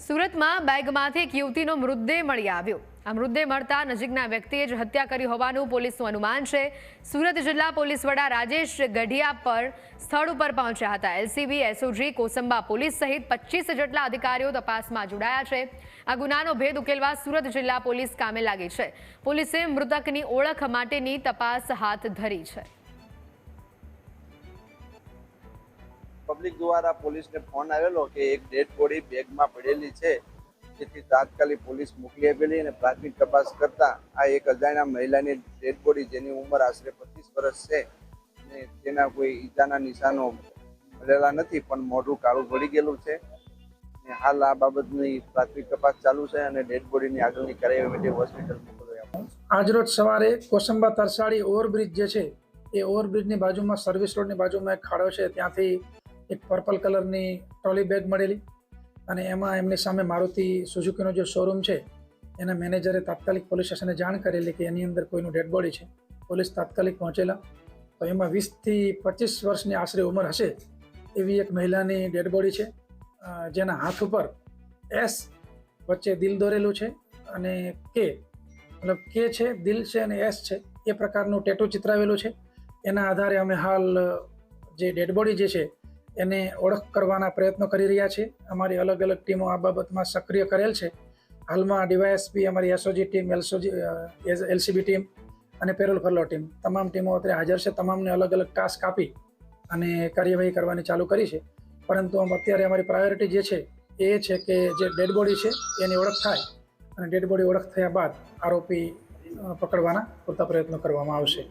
સુરતમાં બેગમાંથી એક યુવતીનો મૃતદેહ મળી આવ્યો। આ મૃતદેહ મળતા નજીકના વ્યક્તિએ જ હત્યા કરી હોવાનું પોલીસનું અનુમાન છે। સુરત જિલ્લા પોલીસ વડા રાજેશ ગઢિયા પર સ્થળ ઉપર પહોંચ્યા હતા। એલસીબી, એસઓજી, કોસંબા પોલીસ સહિત 25 જેટલા અધિકારીઓ તપાસમાં જોડાયા છે। આ ગુનાનો ભેદ ઉકેલવા સુરત જિલ્લા પોલીસ કામે લાગી છે। પોલીસે મૃતકની ઓળખ માટેની તપાસ હાથ ધરી છે। પબ્લિક દ્વારા પોલીસને ફોન આવેલો કે એક ડેડ બોડી બેગમાં પડેલી છે, જેથી તાત્કાલિક પોલીસ મોકલી આપેલી અને પ્રાથમિક તપાસ કરતા આ એક અજાણ્યા મહિલાની ડેડ બોડી, જેની ઉંમર આશરે 25 વર્ષ છે અને તેના કોઈ ઈજાના નિશાનો મળેલા નથી, પણ મોઢું કાળું પડી ગયેલું છે। હાલ આ બાબતની પ્રાથમિક તપાસ ચાલુ છે અને ડેડ બોડીની આગળની કાર્યવાહી માટે હોસ્પિટલ મોકલવામાં આવશે। આજરોજ સવારે કોસંબા તરસાળી ઓવરબ્રિજ જે છે એ ઓવરબ્રિજની બાજુમાં સર્વિસ રોડની બાજુમાં એક ખાડો છે, ત્યાંથી એક પર્પલ કલરની ટ્રોલી બેગ મળેલી અને એમાં એમની સામે મારુતિ સુઝુકીનો જે શોરૂમ છે એના મેનેજરે તાત્કાલિક પોલીસ સ્ટેશને જાણ કરેલી કે એની અંદર કોઈનું ડેડ બોડી છે। પોલીસ તાત્કાલિક પહોંચેલા તો એમાં 20 થી 25 વર્ષની આશરે ઉંમર હશે એવી એક મહિલાની ડેડ બોડી છે, જેના હાથ ઉપર એસ વચ્ચે દિલ દોરેલું છે અને કે મતલબ કે છે, દિલ છે અને એસ છે એ પ્રકારનું ટેટુ ચિતરાવેલું છે। એના આધારે અમે હાલ જે ડેડ બોડી જે છે એને ઓળખ કરવાના પ્રયત્નો કરી રહ્યા છીએ। અમારી અલગ અલગ ટીમો આ બાબતમાં સક્રિય કરેલ છે। હાલમાં ડીવાયએસપી, અમારી એસઓજી ટીમ, એલસીબી ટીમ અને પેરોલ ફરલો ટીમ, તમામ ટીમો અત્યારે હાજર છે। તમામને અલગ અલગ ટાસ્ક આપી અને કાર્યવાહી કરવાની ચાલુ કરી છે, પરંતુ અત્યારે અમારી પ્રાયોરિટી જે છે એ છે કે જે ડેડ બોડી છે એની ઓળખ થાય અને ડેડ બોડી ઓળખ થયા બાદ આરોપી પકડવાના પૂરતા પ્રયત્નો કરવામાં આવશે।